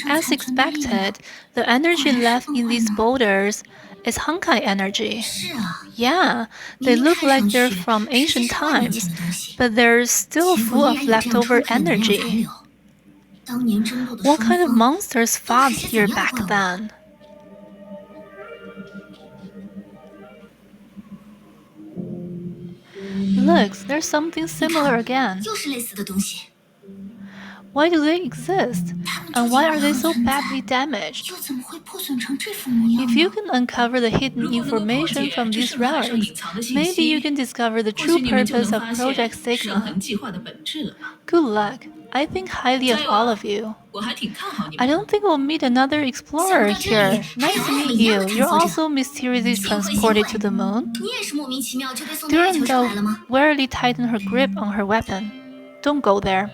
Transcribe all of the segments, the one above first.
As expected, the energy left in these boulders is Honkai energy. Yeah, they look like they're from ancient times, but they're still full of leftover energy. What kind of monsters fought here back then? Look, there's something similar again. Why do they exist? And why are they so badly damaged? If you can uncover the hidden information from these relics, maybe you can discover the true purpose of Project Sigma. Good luck. I think highly of all of you. I don't think we'll meet another explorer here. Nice to meet you. You're also mysteriously transported to the moon? Durandal warily tightened her grip on her weapon. Don't go there.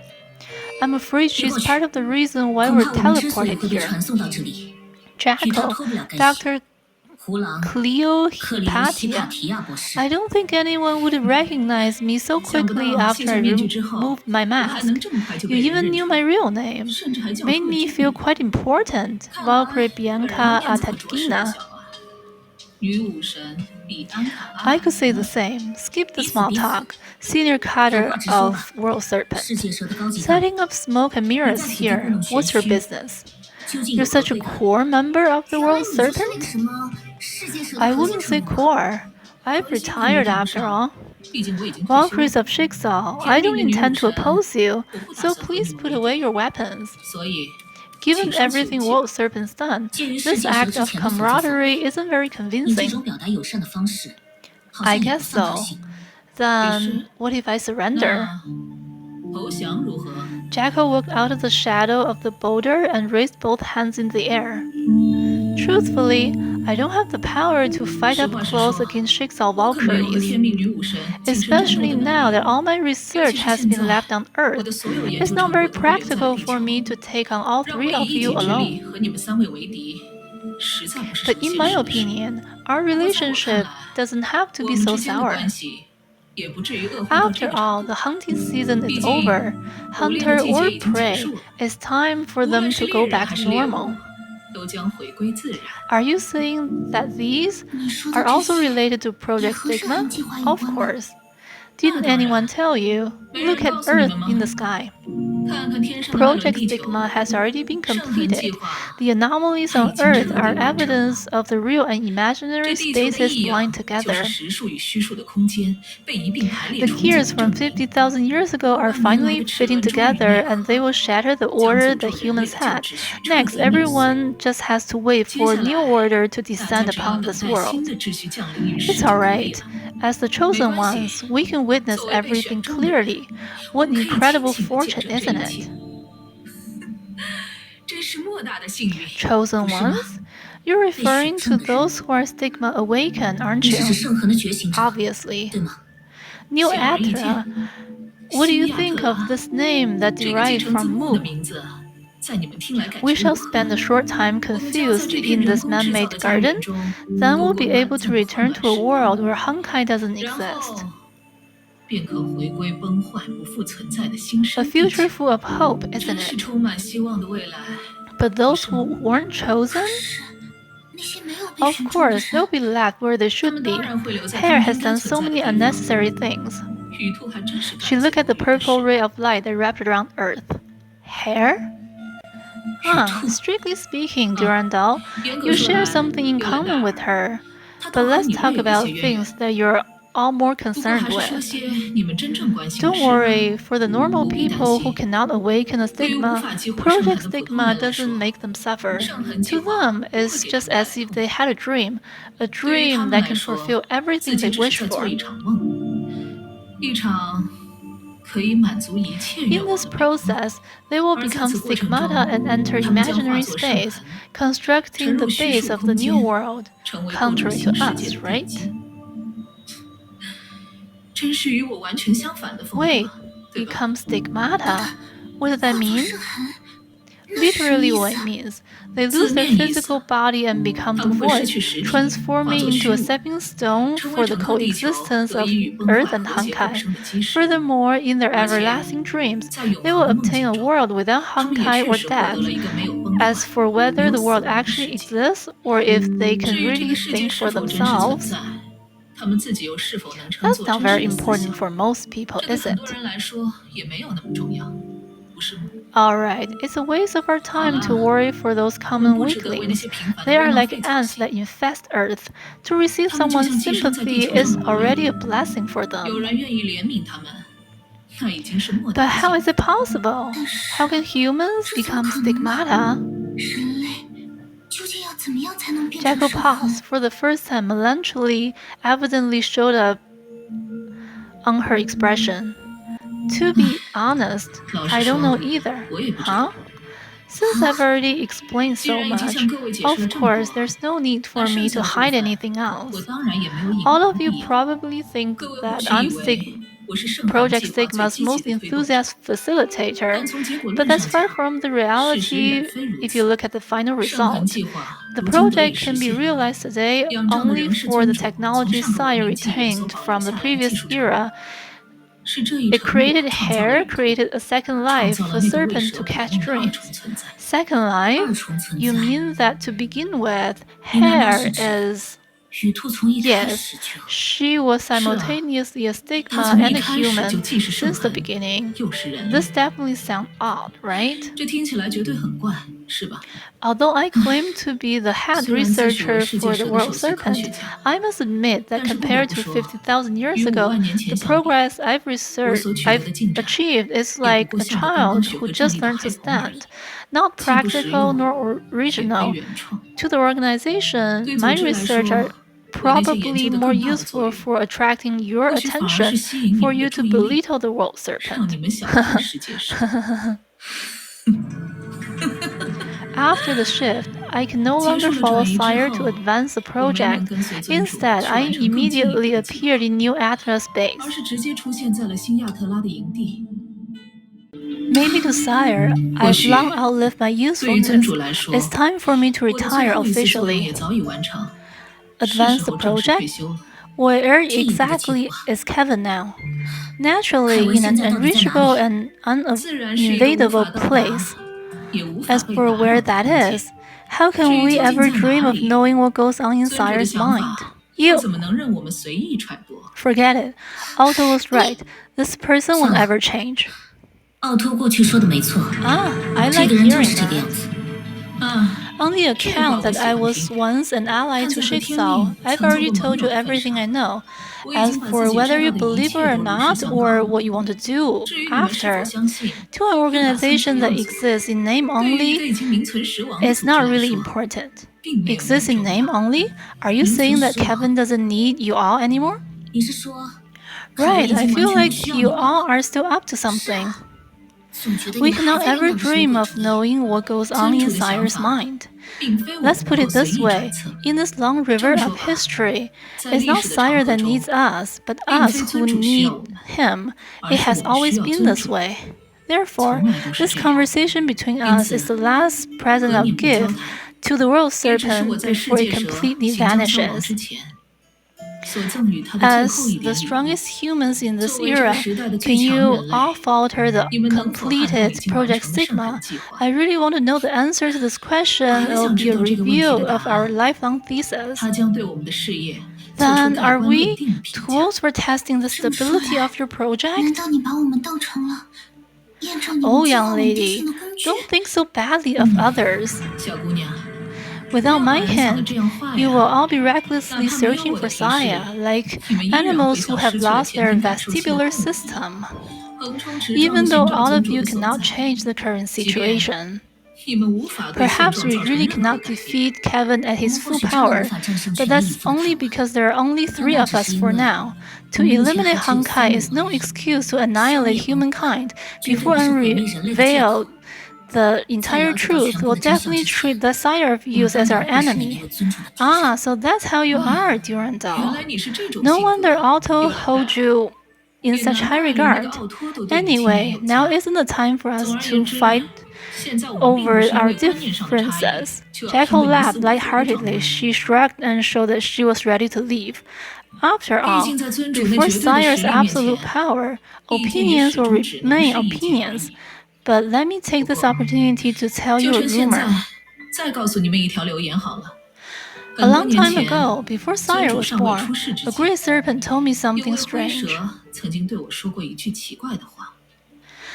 I'm afraid she's part of the reason why we're teleported here. Jackal, Dr. Cleopatia. I don't think anyone would recognize me so quickly after I removed my mask. You even knew my real name. Made me feel quite important. Valkyrie Bianca Atagina. I could say the same. Skip the small talk. Senior cutter of World Serpent. Setting up smoke and mirrors here. What's your business? You're such a core member of the World Serpent? I wouldn't say core. I've retired after all. Valkyries of Jigsaw, I don't intend to oppose you, so please put away your weapons. Given everything World Serpent's done, this act of camaraderie isn't very convincing. I guess so. Then, what if I surrender? Jackal walked out of the shadow of the boulder and raised both hands in the air. Truthfully, I don't have the power to fight up close against Jigsaw Valkyries. Especially now that all my research has been left on Earth, it's not very practical for me to take on all three of you alone. But in my opinion, our relationship doesn't have to be so sour. After all, the hunting season is over. Hunter or prey, it's time for them to go back to normal. Are you saying that these are also related to Project Sigma? Of course. Didn't anyone tell you? Look at Earth in the sky. Project Sigma has already been completed. The anomalies on Earth are evidence of the real and imaginary spaces blind together. The gears from 50,000 years ago are finally fitting together, and they will shatter the order that humans had. Next, everyone just has to wait for a new order to descend upon this world. It's alright. As the chosen ones, we can witness everything clearly. What incredible fortune, isn't it? Chosen ones? You're referring to those who are Stigma awakened, aren't you? Obviously. New Atra. What do you think of this name that derived from Mu? We shall spend a short time confused in this man-made garden, then we'll be able to return to a world where Honkai doesn't exist. A future full of hope, isn't it? But those who weren't chosen? Of course, they'll be left where they should be. Hair has done so many unnecessary things. She looked at the purple ray of light that wrapped around Earth. Hair? Strictly speaking, Durandal, you share something in common with her. But let's talk about things that you're all more concerned with. Don't worry, for the normal people who cannot awaken a stigma, Project Stigma doesn't make them suffer. To them, it's just as if they had a dream that can fulfill everything they wish for. In this process, they will become stigmata and enter imaginary space, constructing the base of the new world, contrary to us, right? Wait, become stigmata? What does that mean? Literally what it means. They lose their physical body and become devoid, transforming into a stepping stone for the coexistence of Earth and Honkai. Furthermore, in their everlasting dreams, they will obtain a world without Honkai or death. As for whether the world actually exists, or if they can really think for themselves, that's not very important for most people, is it? Alright, it's a waste of our time to worry for those common weaklings. They are like ants that infest Earth. To receive someone's sympathy is already a blessing for them. But how is it possible? How can humans become stigmata? Jacko paused. For the first time, melancholy evidently showed up on her expression. To be honest, I don't know either. Huh? Since I've already explained so much, of course, there's no need for me to hide anything else. All of you probably think that I'm Project Sigma's most enthusiastic facilitator, but that's far from the reality if you look at the final result. The project can be realized today only for the technology Sire retained from the previous era. It created hair, created a second life, a serpent to catch dreams. Second life? You mean that to begin with, hair is... Yes, she was simultaneously a stigma and a human since the beginning. This definitely sounds odd, right? Although I claim to be the head researcher for the World Serpent, I must admit that compared to 50,000 years ago, the progress I've achieved is like a child who just learned to stand, not practical nor original. To the organization, my research are probably more useful for attracting your attention, for you to belittle the World Serpent. After the shift, I can no longer follow Sire to advance the project. Instead, I immediately appeared in New Atlas base. Maybe to Sire, I've long outlived my usefulness. It's time for me to retire officially. Advance the project? Where exactly is Kevin now? Naturally, in an unreachable and uninvadable place. As for where that is, how can we ever dream of knowing what goes on in Sire's mind? You... Forget it. Otto was right. This person won't ever change. I like hearing that. On the account that I was once an ally to Jigsaw, I've already told you everything I know. As for whether you believe it or not, or what you want to do after, to an organization that exists in name only, it's not really important. Exists in name only? Are you saying that Kevin doesn't need you all anymore? Right, I feel like you all are still up to something. We cannot ever dream of knowing what goes on in Sire's mind. Let's put it this way, in this long river of history, it's not Sire that needs us, but us who need him. It has always been this way. Therefore, this conversation between us is the last present I'll give to the World Serpent before it completely vanishes. As the strongest humans in this era, can you all falter the completed Project Sigma? I really want to know the answer to this question. It will be a review of our lifelong thesis. Then, are we tools for testing the stability of your project? Oh, young lady, don't think so badly of others. Without my hand, you will all be recklessly searching for Saya, like animals who have lost their vestibular system. Even though all of you cannot change the current situation. Perhaps we really cannot defeat Kevin at his full power, but that's only because there are only 3 of us for now. To eliminate Honkai is no excuse to annihilate humankind before unveiled. The entire truth will definitely treat the Sire of you as our enemy. Ah, so that's how you are, Durandal. No wonder Otto holds you in such high regard. Anyway, now isn't the time for us to fight over our differences. Jekyll laughed lightheartedly. She shrugged and showed that she was ready to leave. After all, before Sire's absolute power, opinions will remain opinions. But let me take this opportunity to tell you a rumor. A long time ago, before Sire was born, a great serpent told me something strange.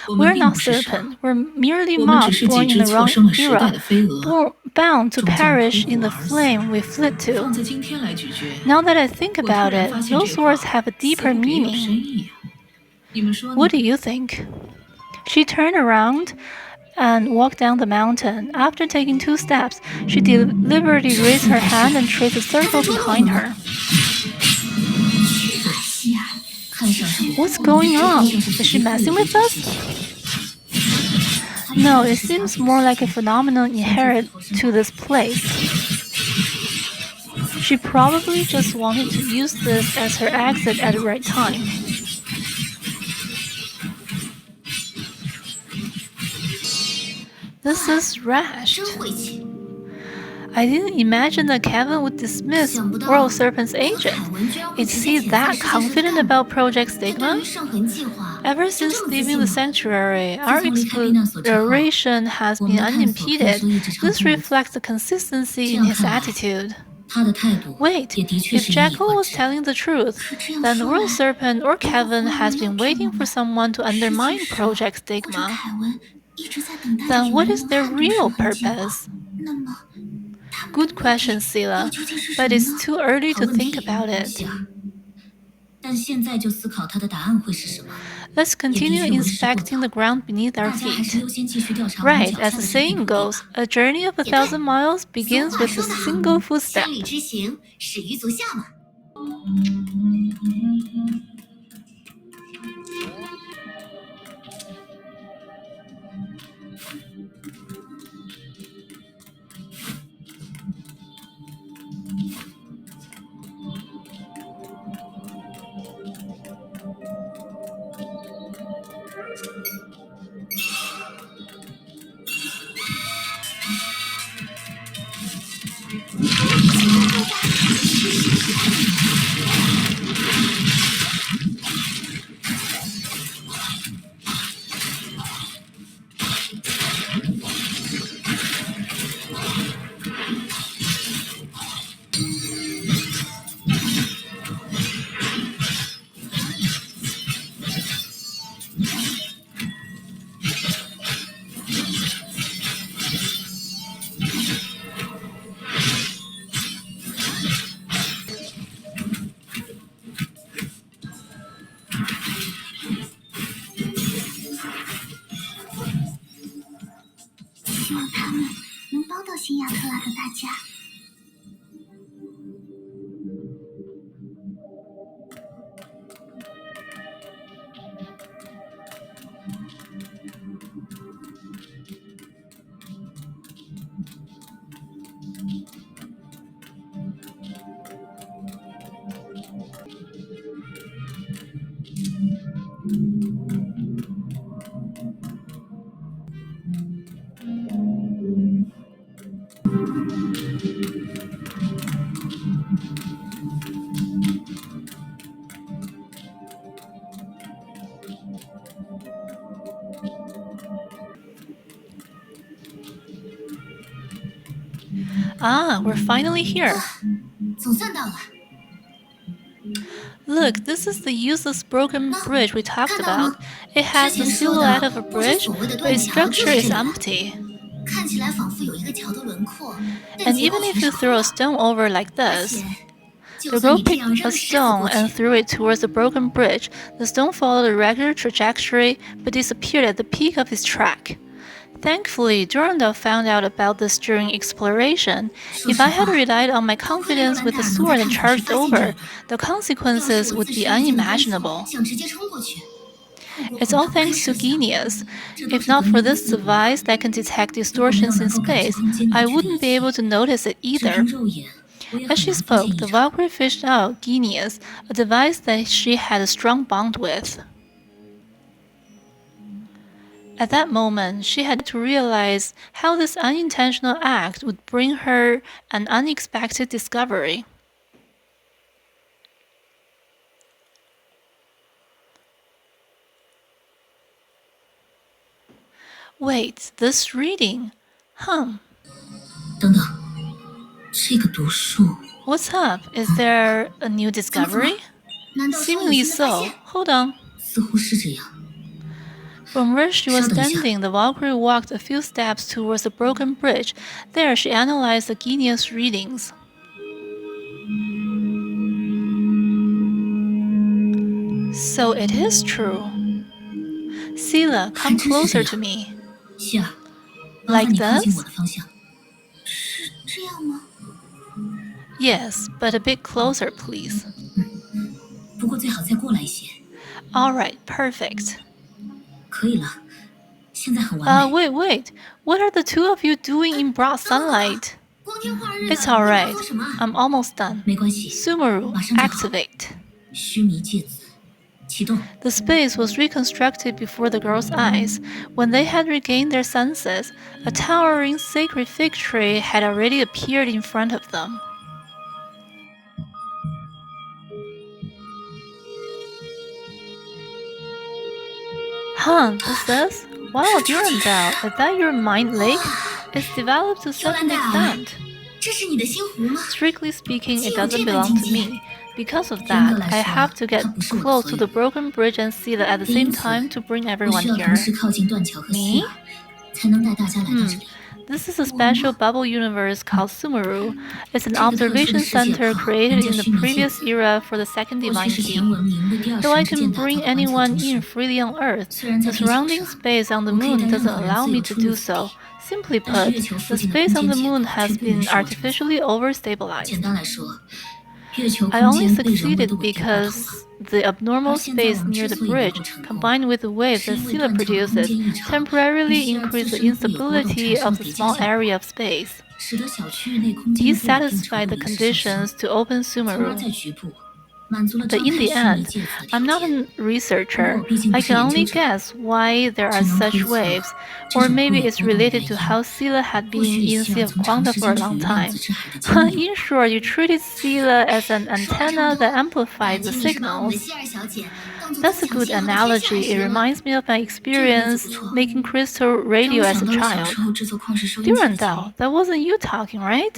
We're not serpents, we're merely moths born in the wrong era, bound to perish in the flame we flit to. Now that I think about it, those words have a deeper meaning. What do you think? She turned around and walked down the mountain. After taking 2 steps, she deliberately raised her hand and traced a circle behind her. What's going on? Is she messing with us? No, it seems more like a phenomenon inherent to this place. She probably just wanted to use this as her exit at the right time. This is rash. I didn't imagine that Kevin would dismiss World Serpent's agent. Is he that confident about Project Stigma? Ever since leaving the sanctuary, our exploration has been unimpeded. This reflects the consistency in his attitude. Wait, if Jekyll was telling the truth, then the World Serpent or Kevin has been waiting for someone to undermine Project Stigma. Then what is their real purpose? Good question, Sila, but it's too early to think about it. Let's continue inspecting the ground beneath our feet. Right, as the saying goes, a journey of 1,000 miles begins with a single footstep. Ah, we're finally here. Look, this is the useless broken bridge we talked about. It has the silhouette of a bridge, but its structure is empty. And even if you throw a stone over like this, the girl picked a stone and threw it towards the broken bridge. The stone followed a regular trajectory, but disappeared at the peak of its track. Thankfully, Durandal found out about this during exploration. If I had relied on my confidence with the sword and charged over, the consequences would be unimaginable. It's all thanks to Genius. If not for this device that can detect distortions in space, I wouldn't be able to notice it either. As she spoke, the Valkyrie fished out Genius, a device that she had a strong bond with. At that moment, she had to realize how this unintentional act would bring her an unexpected discovery. Wait, this reading? What's up? Is there a new discovery? Seemingly so. Hold on. From where she was standing, the Valkyrie walked a few steps towards the broken bridge. There, she analyzed the Genius readings. So it is true. Sila, come closer to me. Like this? Yes, but a bit closer, please. Alright, perfect. Wait. What are the two of you doing in broad sunlight? It's alright. I'm almost done. Sumeru, activate. The space was reconstructed before the girls' eyes. When they had regained their senses, a towering sacred fig tree had already appeared in front of them. This is? Wow, Durandal, is that your mind lake? It's developed to such an extent. Strictly speaking, it doesn't belong to me. Because of that, I have to get close to the broken bridge and see that at the same time to bring everyone here. Me? This is a special bubble universe called Sumeru. It's an observation center created in the previous era for the second divine key. Though I can bring anyone in freely on Earth, the surrounding space on the moon doesn't allow me to do so. Simply put, the space on the moon has been artificially overstabilized. I only succeeded because the abnormal space near the bridge, combined with the waves that Sila produces, temporarily increase the instability of the small area of space. These satisfy the conditions to open Sumeru. But in the end, I'm not a researcher. I can only guess why there are such waves, or maybe it's related to how Sila had been in Sea of Quanta for a long time. In short, you treated Sila as an antenna that amplified the signals. That's a good analogy. It reminds me of my experience making crystal radio as a child. Durandal, that wasn't you talking, right?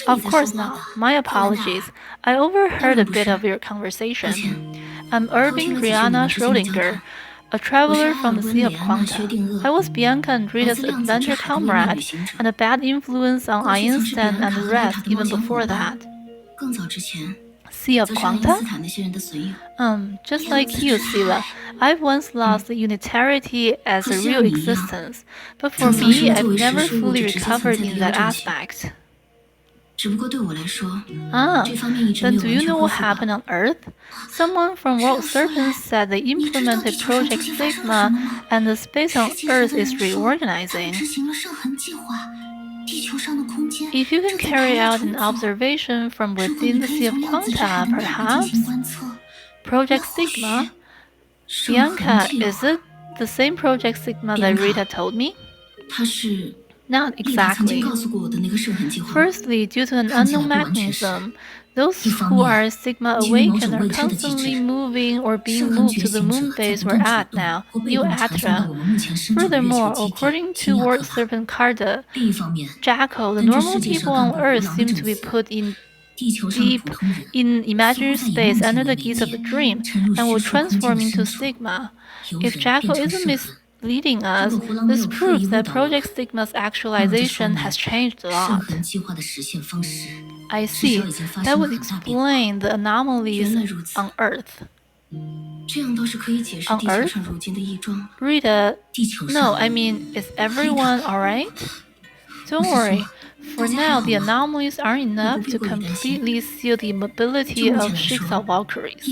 Of course not. My apologies. I overheard a bit of your conversation. I'm Irving Rihanna Schrodinger, a traveler from the Sea of Quanta. I was Bianca and Rita's adventure comrade, and a bad influence on Einstein and the rest even before that. Sea of Quanta? Just like you, Sila, I've once lost the unitarity as a real existence, but for me, I've never fully recovered in that aspect. Then do you know what happened on Earth? Someone from World Serpent said they implemented Project Sigma and the space on Earth is reorganizing. If you can carry out an observation from within the Sea of Quanta, perhaps? Project Sigma? Bianca, is it the same Project Sigma that Rita told me? Not exactly. Firstly, due to an unknown mechanism, those who are Sigma awakened are constantly moving or being moved to the moon base we're at now, New Atra. Furthermore, according to World Serpent Carda, Jackal, the normal people on Earth seem to be put in deep in imaginary space under the guise of a dream and will transform into Sigma. If Jackal isn't misleading us, this proves that Project Sigma's actualization has changed a lot. I see. That would explain the anomalies on Earth. On Earth? Rita, no, I mean, is everyone alright? Don't worry. For now, the anomalies aren't enough to completely seal the immobility of Jigsaw Valkyries.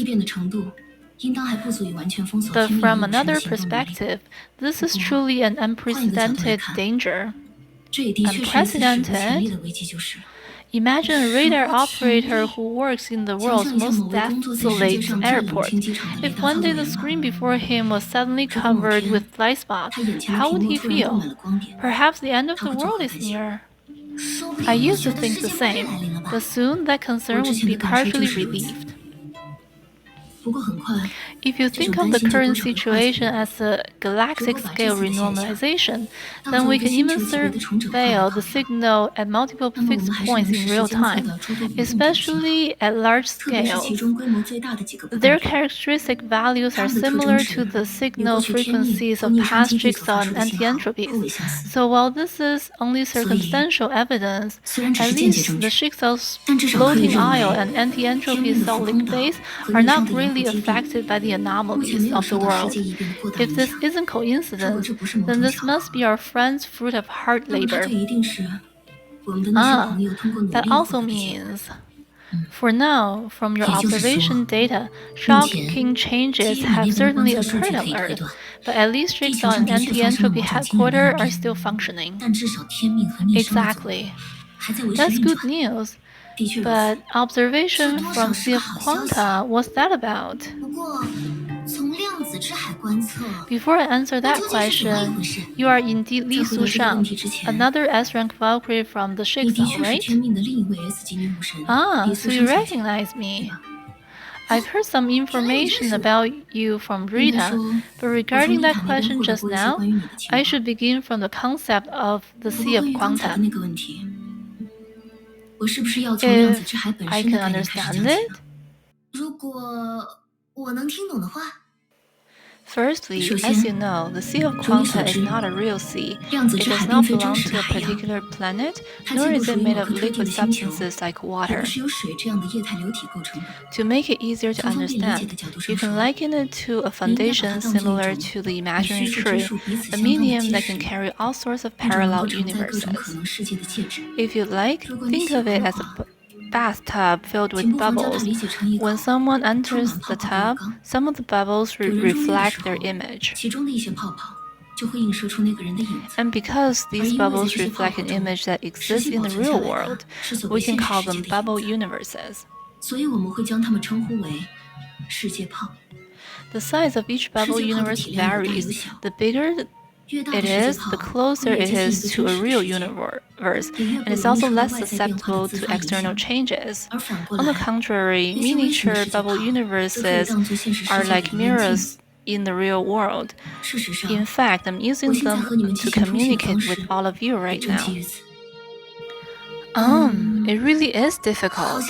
But from another perspective, this is truly an unprecedented danger. Unprecedented? Imagine a radar operator who works in the world's most desolate airport. If one day the screen before him was suddenly covered with fly spots, how would he feel? Perhaps the end of the world is near. I used to think the same, but soon that concern would be partially relieved. If you think of the current situation as a galactic-scale renormalization, then we can even surveil the signal at multiple fixed points in real time, especially at large scales. Their characteristic values are similar to the signal frequencies of past jigsaw and anti-entropies. So while this is only circumstantial evidence, at least the jigsaw's floating aisle and anti-entropy solid phase are not really affected by the anomalies of the world. If this isn't coincidence, then this must be our friend's fruit of hard labor. That also means, for now, from your observation data, shocking changes have certainly occurred on Earth, but at least jigsaw and anti-entropy headquarters are still functioning. Exactly. That's good news. But observation from Sea of Quanta, what's that about? Before I answer that question, you are indeed Li Sushang, another S-rank Valkyrie from the Jigsaw, right? Ah, so you recognize me. I've heard some information about you from Rita, but regarding that question just now, I should begin from the concept of the Sea of Quanta. If I can understand it? Firstly, as you know, the Sea of Quanta is not a real sea. It does not belong to a particular planet, nor is it made of liquid substances like water. To make it easier to understand, you can liken it to a foundation similar to the imaginary tree, a medium that can carry all sorts of parallel universes. If you'd like, think of it as a bathtub filled with bubbles. When someone enters the tub, some of the bubbles reflect their image. And because these bubbles reflect an image that exists in the real world, we can call them bubble universes. The size of each bubble universe varies. The bigger it is, the closer it is to a real universe, and it's also less susceptible to external changes. On the contrary, miniature bubble universes are like mirrors in the real world. In fact, I'm using them to communicate with all of you right now. It really is difficult.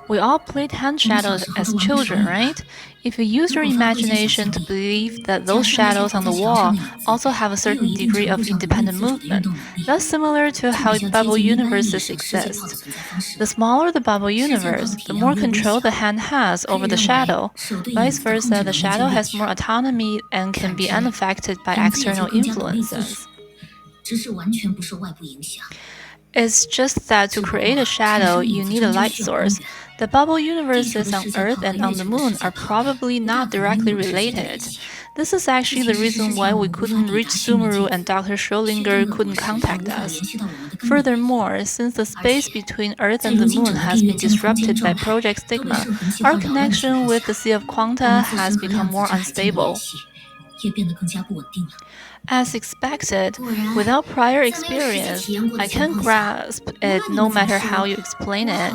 We all played hand shadows as children, right? If you use your imagination to believe that those shadows on the wall also have a certain degree of independent movement, that's similar to how bubble universes exist. The smaller the bubble universe, the more control the hand has over the shadow. Vice versa, the shadow has more autonomy and can be unaffected by external influences. It's just that to create a shadow, you need a light source. The bubble universes on Earth and on the Moon are probably not directly related. This is actually the reason why we couldn't reach Sumeru and Dr. Schrödinger couldn't contact us. Furthermore, since the space between Earth and the Moon has been disrupted by Project Stigma, our connection with the Sea of Quanta has become more unstable. As expected, without prior experience, I can't grasp it no matter how you explain it.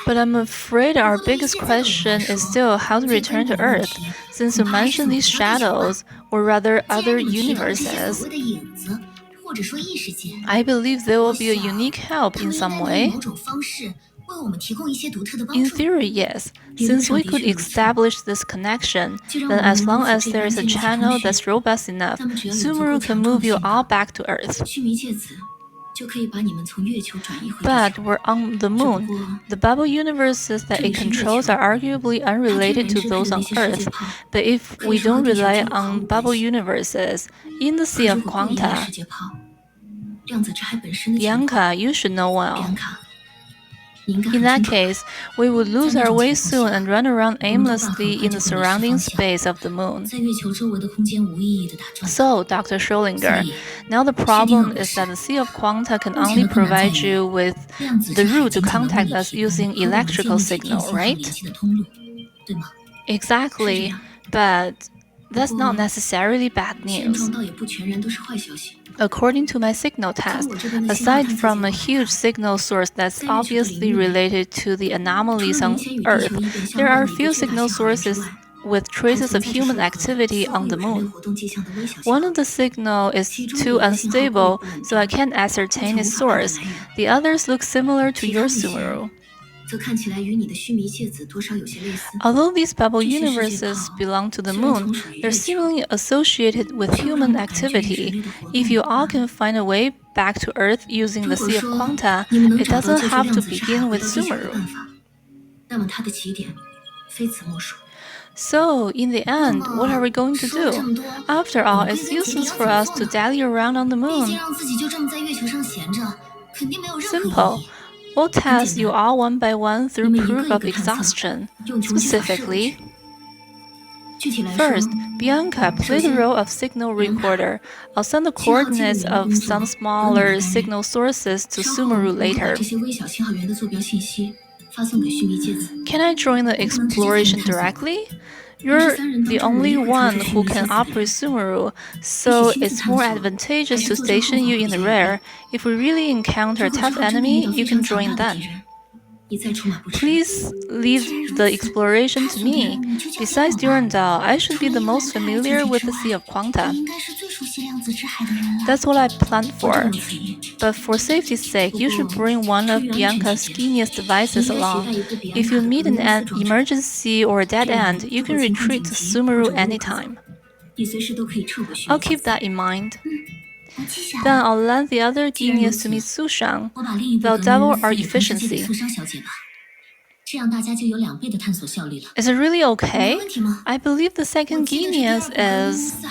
But I'm afraid our biggest question is still how to return to Earth, since you mentioned these shadows, or rather other universes. I believe they will be a unique help in some way. In theory, yes. Since we could establish this connection, then as long as there is a channel that's robust enough, Sumeru can move you all back to Earth. But we're on the Moon. The bubble universes that it controls are arguably unrelated to those on Earth. But if we don't rely on bubble universes, in the Sea of Quanta, Bianca, you should know well. In that case, we would lose our way soon and run around aimlessly in the surrounding space of the moon. So, Dr. Schrödinger, now the problem is that the sea of quanta can only provide you with the route to contact us using electrical signal, right? Exactly, but that's not necessarily bad news. According to my signal test, aside from a huge signal source that's obviously related to the anomalies on Earth, there are few signal sources with traces of human activity on the moon. One of the signals is too unstable, so I can't ascertain its source. The others look similar to your Sumeru. Although these bubble universes belong to the moon, they're seemingly associated with human activity. If you all can find a way back to Earth using the Sea of Quanta, it doesn't have to begin with Sumeru. So, in the end, what are we going to do? After all, it's useless for us to dally around on the moon. Simple. We'll test you all one by one through proof of exhaustion. Specifically, first, Bianca, play the role of signal recorder. I'll send the coordinates of some smaller signal sources to Sumeru later. Can I join the exploration directly? You're the only one who can operate Sumeru, so it's more advantageous to station you in the rear. If we really encounter a tough enemy, you can join then. Please leave the exploration to me. Besides Durandal, I should be the most familiar with the Sea of Quanta. That's what I planned for. But for safety's sake, you should bring one of Bianca's genius devices along. If you meet an emergency or a dead end, you can retreat to Sumeru anytime. I'll keep that in mind. Then I'll lend the other genius to meet Sushang. They'll double our efficiency. Is it really okay? I believe the second genius is...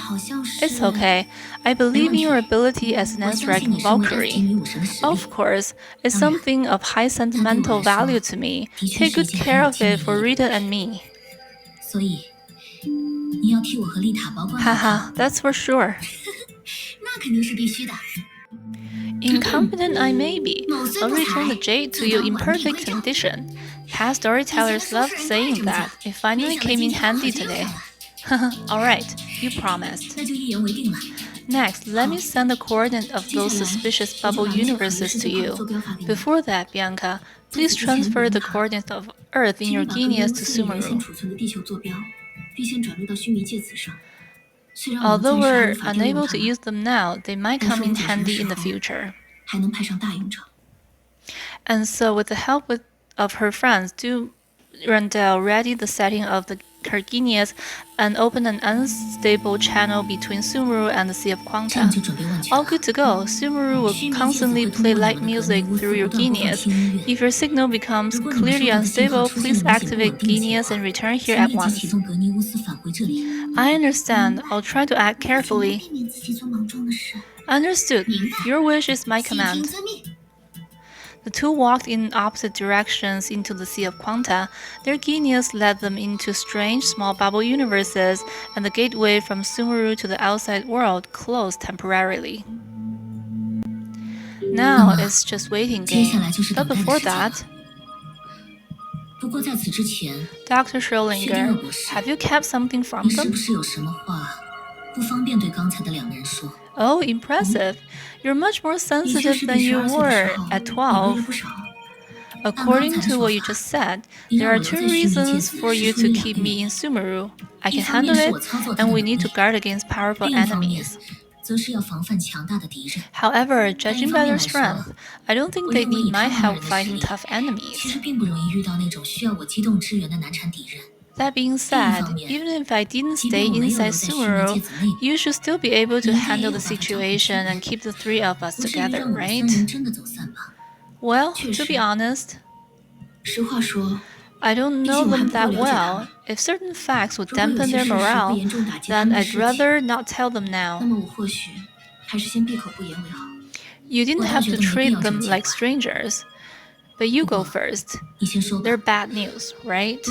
It's okay. I believe in your ability as an Ansrac Valkyrie. Of course, it's something of high sentimental value to me. Take good care of it for Rita and me. Haha, that's for sure. Incompetent I may be, I'll return the jade to you in perfect condition. Past storytellers love saying that. It finally came in handy today. Alright, you promised. Next, let me send the coordinate of those suspicious bubble universes to you. Before that, Bianca, please transfer the coordinates of Earth in your genius to Sumeru. Although we're unable to use them now, they might come in handy in the future. And so, with the help of her friends, Randall ready the setting of her genius and open an unstable channel between Sumeru and the Sea of Quanta. All good to go. Sumeru will constantly play light music through your genius. If your signal becomes clearly unstable, please activate genius and return here at once. I understand. I'll try to act carefully. Understood. Your wish is my command. The two walked in opposite directions into the Sea of Quanta. Their genius led them into strange small bubble universes, and the gateway from Sumeru to the outside world closed temporarily. Now it's just waiting game. But before that... Dr. Schrödinger, have you kept something from them? Oh, impressive. You're much more sensitive than you were at 12. According to what you just said, there are 2 reasons for you to keep me in Sumeru. I can handle it, and we need to guard against powerful enemies. However, judging by their strength, I don't think they need my help fighting tough enemies. That being said, even if I didn't stay inside Sumeru, you should still be able to handle the situation and keep the 3 of us together, right? Well, to be honest, I don't know them that well. If certain facts would dampen their morale, then I'd rather not tell them now. You didn't have to treat them like strangers. But you go first. They're bad news, right?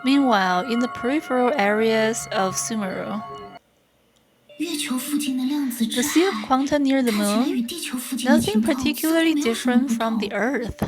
Meanwhile, in the peripheral areas of Sumeru, the sea of quanta near the moon, nothing particularly different from the Earth.